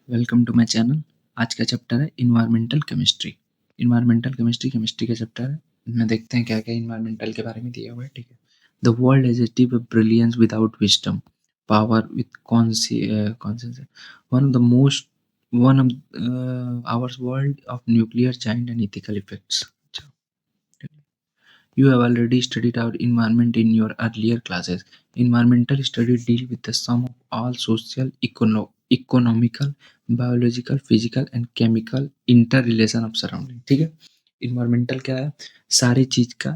Welcome to my channel. आज का chapter है environmental chemistry. Environmental chemistry chemistry का चैप्टर है। इसमें देखते हैं क्या क्या इन्वायरमेंटल के बारे में दिया हुआ है। ठीक है। The world as a tip brilliance without wisdom, power with conscience, one of the most one of ours world of nuclear child and ethical effects. You have already studied our environment in your earlier classes. Environmental studies deal with the sum of all social, economical, biological, physical and chemical interrelation of surrounding. ठीक है। Environmental क्या है? सारी चीज का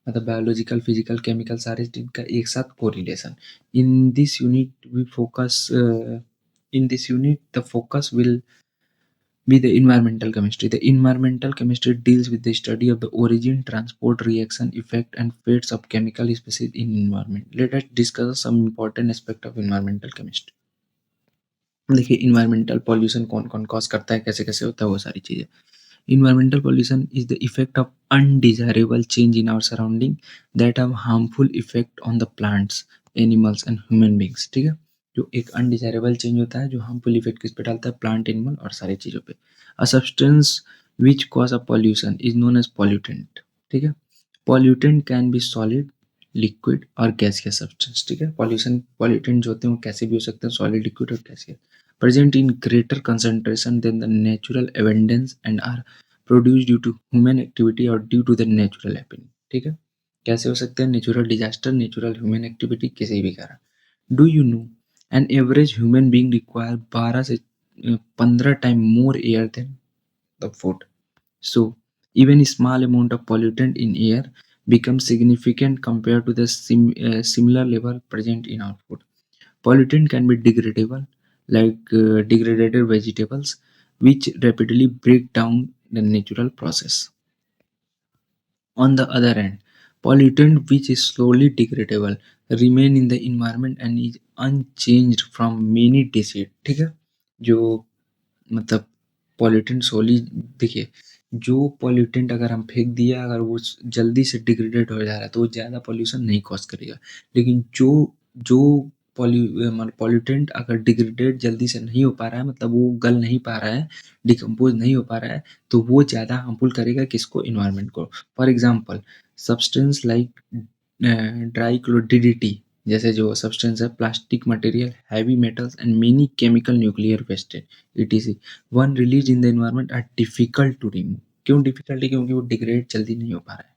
मतलब biological, physical, chemical सारे चीज का एक साथ correlation. In this unit the focus will be the environmental chemistry. The environmental chemistry deals with the study of the origin, transport, reaction, effect, and fates of chemical species in environment. Let us discuss some important aspect of environmental chemistry. देखिए environmental pollution कौन कौन cause करता है, कैसे कैसे होता है, वो सारी चीजें। Environmental pollution is the effect of undesirable change in our surrounding that have harmful effect on the plants, animals and human beings. ठीक है। जो एक अनडिजायरेबल चेंज होता है जो हार्मफुल इफेक्ट किस पे डालता है? प्लांट, एनिमल और सारी चीजों पे। A substance which cause a pollution is known as pollutant. ठीक है। Pollutant can be solid, liquid और गैसियस सब्सटेंस। ठीक है। पॉल्यूटेंट जो होते हैं वो कैसे भी हो सकते हैं, सॉलिड, लिक्विड और gaseous, present in greater concentration than the natural abundance and are produced due to human activity or due to the natural happening। ठीक है। कैसे हो सकते हैं? Natural disaster, natural human activity, किसी भी कारण। Do you know an average human being require 12 से 15 time more air than the food. So even a small amount of pollutant in air becomes significant compared to the similar level present in our food. Pollutant can be degradable, like degraded vegetables, which rapidly break down the natural process. On the other hand, pollutant which is slowly degradable remain in the environment and is unchanged from many decades। ठीक है। जो मतलब pollutant सोली, देखिए जो pollutant अगर हम फेंक दिया, अगर वो जल्दी से डिग्रेडेड हो जा रहा है तो वो ज़्यादा पॉल्यूशन नहीं कॉज करेगा। लेकिन जो जो पॉल्यूटेंट अगर डिग्रेडेड जल्दी से नहीं हो पा रहा है, मतलब वो गल नहीं पा रहा है, डिकम्पोज नहीं हो पा रहा है, तो वो ज़्यादा हार्मफुल करेगा किसको? इन्वायरमेंट को। फॉर एग्जाम्पल सब्सटेंस लाइक ड्राइक्लोडिडिटी जैसे जो सब्सटेंस है, plastic material, heavy metals and many chemical nuclear wastage etc once release in the environment are difficult to remove. क्यों डिफिकल्ट है? क्योंकि वो डिग्रेड जल्दी नहीं हो पा रहा है।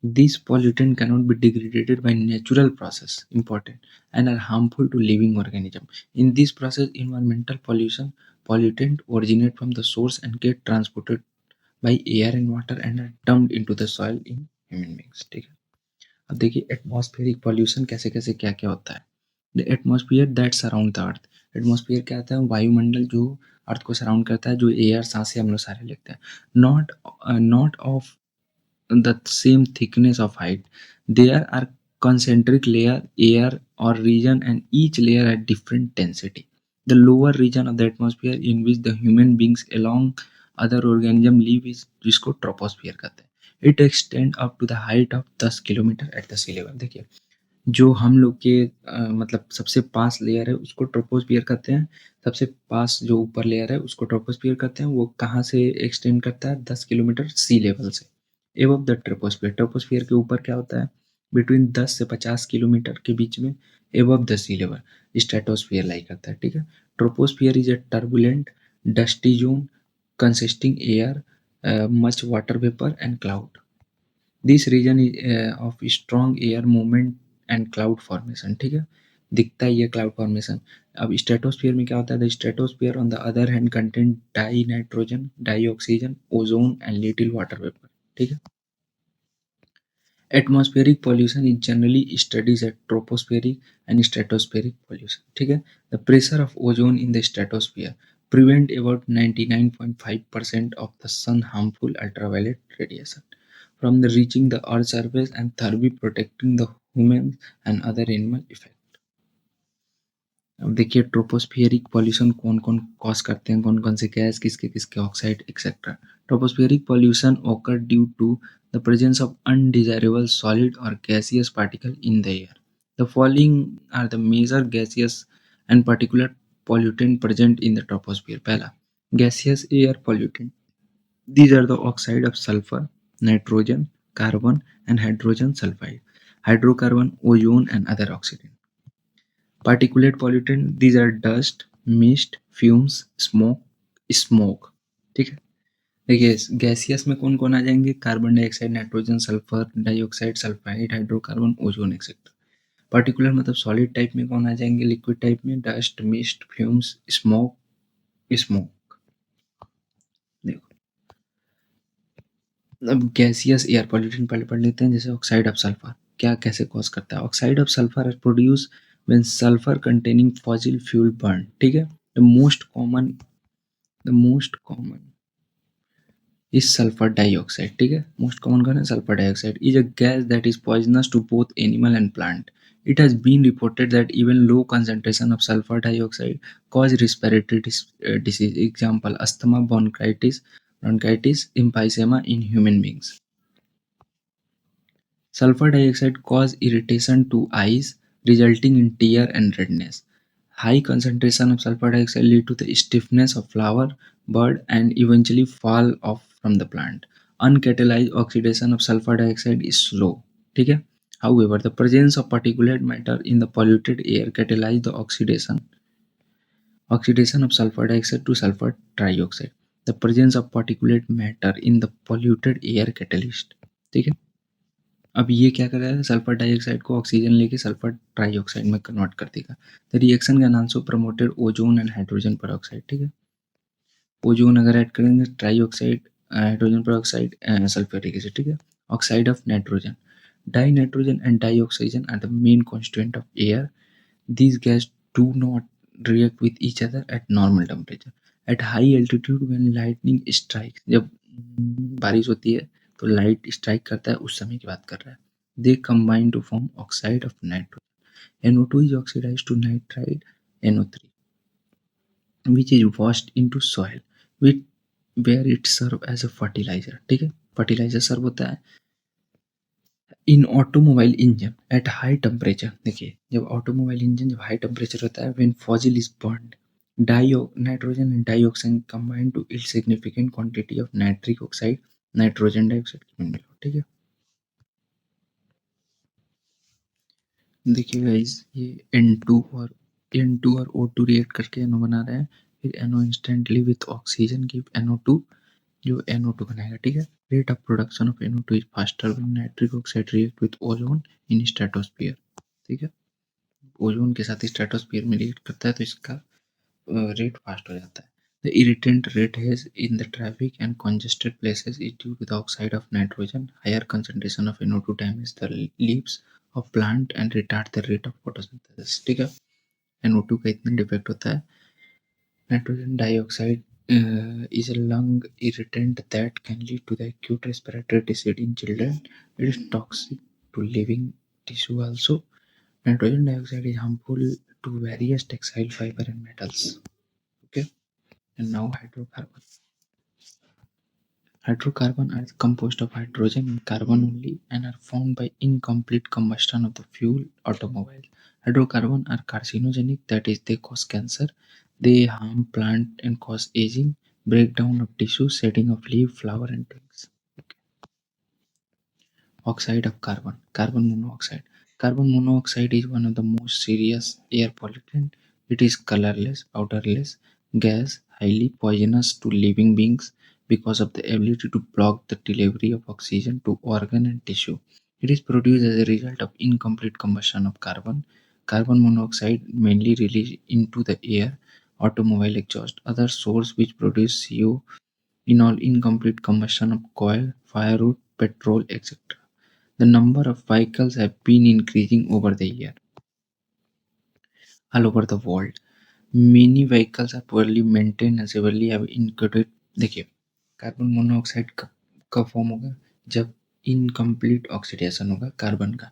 These pollutants cannot be degraded by natural process, important, and are harmful to living organism. In this process, environmental pollutant originate from the source and get transported by air and water and are dumped into the soil in human beings। ठीक है। अब देखिए atmospheric pollution कैसे कैसे क्या क्या होता है। The atmosphere that surround the earth. Atmosphere क्या होता है? वायुमंडल जो अर्थ को सराउंड करता है, जो एयर सांसें हम लोग सारे लेते हैं। Not of the same thickness of height. There are concentric layer, air or region, and each layer at different density. The lower region of the atmosphere in which the human beings along other organism live is जिसको troposphere कहते हैं। It extend up to the height of 10 kilometre at the sea level। देखिए जो हम लोग के मतलब सबसे पास लेयर है उसको ट्रोपोस्फियर कहते हैं। सबसे पास जो ऊपर लेयर है उसको ट्रोपोस्फियर कहते हैं। वो कहाँ से एक्सटेंड करता है? 10 किलोमीटर सी लेवल से। एबव द ट्रोपोस्फियर, ट्रोपोस्फियर के ऊपर क्या होता है? बिटवीन 10 से 50 किलोमीटर के बीच में above the sea level stratosphere lie करता है। ठीक है। Troposphere is a turbulent dusty zone consisting air much water vapour and cloud. This region of strong air movement and cloud formation. ठीक है। दिखता है ये क्लाउड फॉर्मेशन। अब स्ट्रेटोस्फियर में क्या होता है? The stratosphere on the other hand contain dinitrogen, dioxygen, ozone and little water vapour. ठीक है। Atmospheric pollution is generally studies at tropospheric and stratospheric pollution. ठीक है। The pressure of ozone in the stratosphere prevent about 99.5% of the sun harmful ultraviolet radiation from the reaching the earth's surface and thereby protecting the humans and other animal effect। अब देखिए ट्रोपोस्फियरिक pollution कौन कौन cause करते हैं, कौन कौन से gas, किसके किसके oxide etcetera. Tropospheric pollution occur due to the presence of undesirable solid or gaseous particle in the air। The following are the major gaseous and particulate pollutant present in the troposphere. पहला, gaseous air pollutant. These are the oxide of sulfur, nitrogen, carbon, and hydrogen sulfide, hydrocarbon, ozone, and other oxidants. Particulate pollutant, these are dust, mist, fumes, smoke. ठीक है, देखिए gaseous में कौन कौन आ जाएंगे? Carbon dioxide, nitrogen, sulphur dioxide, sulphide, hydrocarbon, ozone etcetera. Particular मतलब solid type में कौन आ जाएंगे? लिक्विड टाइप में डस्ट, मिस्ट, फ्यूम्स, स्मोक। देखो, अब गैसियस एयर पॉल्यूशन पहले पढ़ लेते हैं। जैसे ऑक्साइड ऑफ सल्फर, क्या कैसे कॉज करता है? Oxide of sulphur are produce when sulphur containing fossil fuel burn. ठीक है, the most common is sulfur dioxide. ठीक है, मोस्ट कॉमन कौन है? Sulphur dioxide is a gas that is poisonous to both animal and plant. It has been reported that even low concentration of sulfur dioxide cause respiratory disease. Example: asthma, bronchitis, emphysema in human beings. Sulfur dioxide cause irritation to eyes, resulting in tear and redness. High concentration of sulfur dioxide lead to the stiffness of flower, bud, and eventually fall off from the plant. Uncatalyzed oxidation of sulfur dioxide is slow. ठीक है? However, the presence of particulate matter in the polluted air catalyze the oxidation of sulfur dioxide to sulfur trioxide. The presence of particulate matter in the polluted air catalyst. ठीक है, अब ये क्या कर रहा है? सल्फर डाइऑक्साइड को oxygen लेके सल्फर ट्राइऑक्साइड में कन्वर्ट कर देगा। The reaction can also promoted ozone and hydrogen peroxide. ठीक है, ओजोन अगर ऐड करेंगे, trioxide, hydrogen peroxide, sulphuric acid. ठीक है, oxide of nitrogen, dinitrogen and dioxygen are the main constituent of air. These gas do not react with each other at normal temperature. At high altitude, when lightning strikes, जब बारिश होती है तो light strike करता है, उस समय की बात कर रहा है. They combine to form oxide of nitrogen. NO2 is oxidized to nitride NO3, which is washed into soil, which where it serve as a fertilizer. ठीक है, फर्टिलाइजर सर्व होता है. In automobile engine at high temperature, देखिए जब automobile engine जब high temperature होता है, when fossil is burned, nitrogen and dioxide combine to it significant quantity of nitric oxide, nitrogen dioxide की मिल। ठीक है, देखिए गाइस, ये N2 और O2 रिएक्ट करके NO बना रहा है, फिर NO instantly with oxygen give NO2, जो NO2 बनाएगा। ठीक है, rate of production of NO2 is faster when nitric oxide react with ozone in stratosphere. ठीक है, ओजोन के साथ स्ट्रेटोस्फीयर में रिएक्ट करता है तो इसका रेट फास्ट हो जाता है. The irritant rate has in the traffic and congested places is due to the oxide of nitrogen. Higher concentration of NO2 damage the leaves of plant and retard the rate of photosynthesis. ठीक है, NO2 का इतना defect होता है. Nitrogen dioxide is a lung irritant that can lead to the acute respiratory disease in children. It is toxic to living tissue also. Nitrogen dioxide is harmful to various textile fiber and metals. Okay, and now hydrocarbon. Hydrocarbon are composed of hydrogen and carbon only and are formed by incomplete combustion of the fuel automobile. Hydrocarbon are carcinogenic, that is, they cause cancer. They harm plant and cause aging, breakdown of tissue, shedding of leaf, flower, and twigs. Oxide of carbon, carbon monoxide. Carbon monoxide is one of the most serious air pollutant. It is colorless, odorless gas, highly poisonous to living beings because of the ability to block the delivery of oxygen to organ and tissue. It is produced as a result of incomplete combustion of carbon. Carbon monoxide mainly released into the air, automobile exhaust, other source which produce CO in all incomplete combustion of coal, firewood, petrol, etc. The number of vehicles have been increasing over the year all over the world. Many vehicles are poorly maintained and severely have included. देखिए, carbon monoxide कब कब form होगा? जब incomplete oxidation होगा carbon का.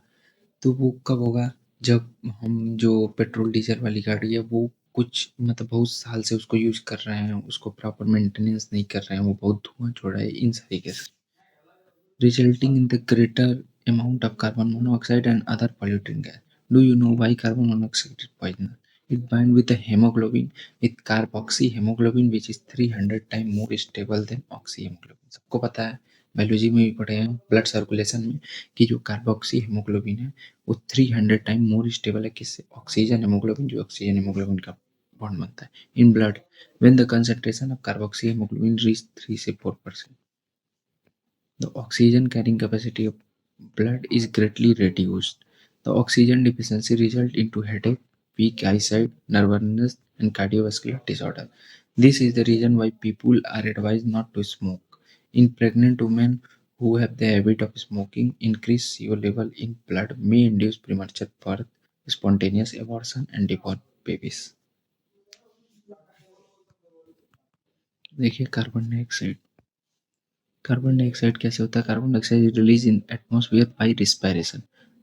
तो वो कब होगा? जब हम जो पेट्रोल डीजल वाली गाड़ी है वो कुछ मतलब बहुत साल से उसको यूज कर रहे हैं, उसको प्रॉपर मेंटेनेंस नहीं कर रहे हैं, वो बहुत धुआं छोड़ रहा है, इन सारी cases, resulting in the greater amount of carbon monoxide and other polluting gas. Do you know why carbon monoxide is poisonous? It binds with the hemoglobin with carboxyhemoglobin which is 300 times more stable than oxyhemoglobin. सबको पता है, biology में भी पढ़े हैं blood circulation में, कि जो कार्बोक्सी हेमोग्लोबिन है वो 300 टाइम मोर स्टेबल है किससे, ऑक्सीजन हेमोग्लोबिन, जो ऑक्सीजन हेमोग्लोबिन का बॉन्ड बनता है in blood when the concentration of carboxy haemoglobin reach 3 से 4%. The oxygen carrying capacity of blood is greatly reduced. The oxygen deficiency results into headache, weak eyesight, nervousness, and cardiovascular disorder. This is the reason why people are advised not to smoke. In pregnant women who have the habit of smoking, increased CO level in blood may induce premature birth, spontaneous abortion, and deformed babies. देखिए carbon dioxide कैसे होता है, carbon dioxide is release in atmosphere by respiration,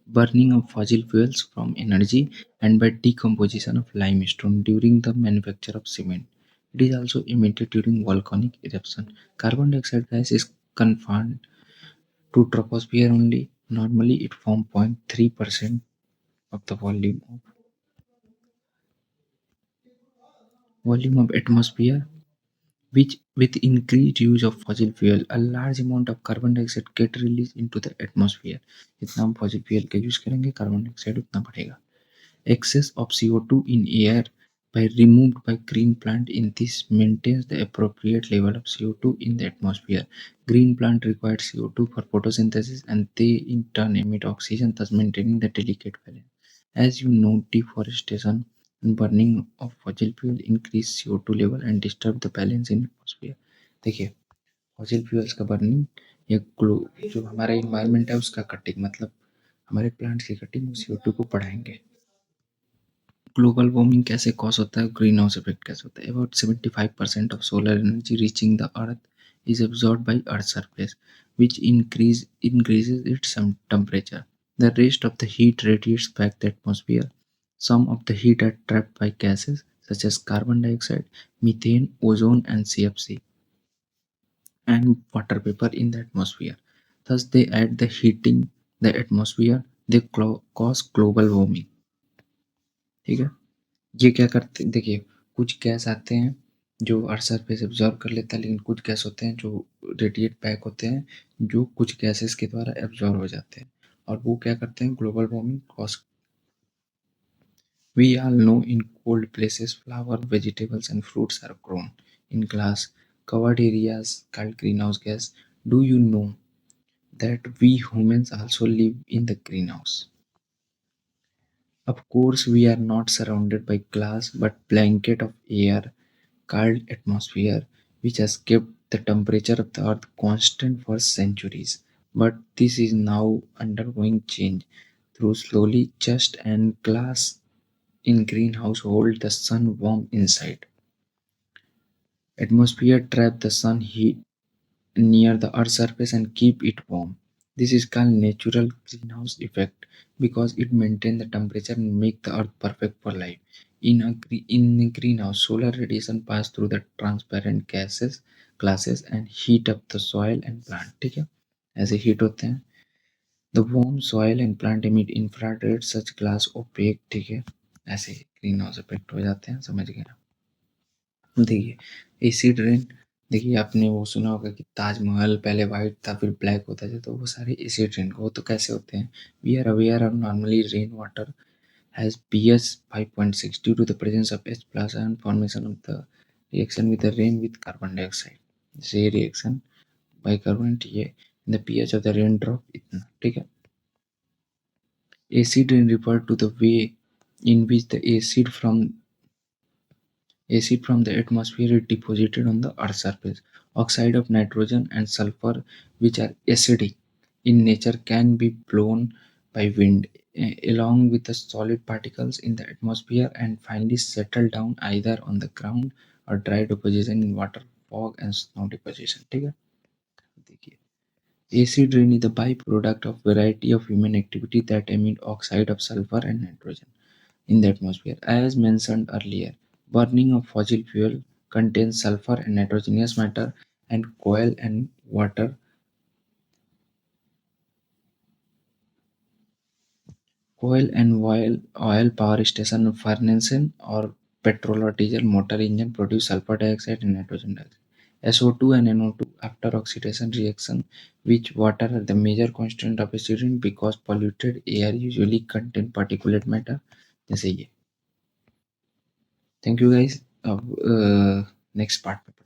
burning of fossil fuels from energy, and by decomposition of limestone during the manufacture of cement. It is also emitted during volcanic eruption. Carbon dioxide gas is confined to troposphere only. Normally it forms 0.3% of the volume of atmosphere, which with increased use of fossil fuel, a large amount of carbon dioxide get released into the atmosphere. जितना हम fossil fuel का use करेंगे carbon dioxide उतना बढ़ेगा. Excess of CO2 in air by removed by green plant in this maintains the appropriate level of CO2 in the atmosphere. Green plant require CO2 for photosynthesis and they in turn emit oxygen, thus maintaining the delicate balance. As you know, deforestation and burning of fossil fuel increase CO2 level and disturb the balance in atmosphere. देखिए fossil fuels का burning या जो हमारा environment है उसका cutting, मतलब हमारे plants की कटिंग CO2 को बढ़ाएंगे. ग्लोबल वार्मिंग कैसे कॉज होता है, ग्रीन हाउस इफेक्ट कैसे होता है. About 75% of solar energy reaching the earth is absorb by earth surface which increases its temperature. The rest of the heat radiates back the atmosphere. Some of the heat are trapped by gases such as carbon dioxide, methane, ozone, and CFC, and water vapor in the atmosphere. Thus, they add the heating the atmosphere. They cause global warming. ठीक है. ये क्या करते देखिए, कुछ gas आते हैं जो अर्थ सरफेस एब्जॉर्ब कर लेता है, लेकिन कुछ गैस होते हैं जो रेडिएट बैक होते हैं, जो कुछ गैसेस के द्वारा एब्जॉर्ब हो जाते हैं और वो क्या करते हैं, global warming cause. We all know in cold places flower vegetables and fruits are grown in glass covered areas called greenhouse gas. Do you know that we humans also live in the greenhouse? Of course, we are not surrounded by glass but blanket of air called atmosphere, which has kept the temperature of the earth constant for centuries. But this is now undergoing change through slowly just and glass in greenhouse hold the sun warm inside. Atmosphere trap the sun heat near the Earth's surface and keep it warm. This is called natural greenhouse effect because it maintains the temperature and make the Earth perfect for life. In a greenhouse, solar radiation pass through the transparent gases glasses and heat up the soil and plant. ठीक है, ऐसे heat होते हैं. The warm soil and plant emit infrared such glass opaque. ठीक है, ऐसे green house effect हो जाते हैं, समझ गए ना. देखिए एसिड रेन, देखिए आपने वो सुना होगा कि ताजमहल पहले वाइट था फिर ब्लैक होता था, तो वो सारे एसिड रेन वो तो कैसे होते हैं. We are aware of normally rain water has pH 5.6 due to the presence of H plus and formation of the reaction with the rain with carbon dioxide. से रिएक्शन बाइकार्बोनेट ये the pH of the rain drop इतना. ठीक है. Acid rain refer to the way in which the acid from the atmosphere is deposited on the Earth's surface. Oxide of nitrogen and sulfur, which are acidic in nature, can be blown by wind along with the solid particles in the atmosphere and finally settle down either on the ground or dry deposition in water, fog, and snow deposition. ठीक है. देखिए acid rain is the byproduct of variety of human activity that emit oxide of sulfur and nitrogen in the atmosphere. As mentioned earlier, burning of fossil fuel contains sulfur and nitrogenous matter, and Coal and oil power station furnaces or petrol or diesel motor engine produce sulfur dioxide and nitrogen dioxide. SO2 and NO2 after oxidation reaction, which water are the major constant of accident because polluted air usually contain particulate matter. जैसे ये. Thank you guys. अब next part पे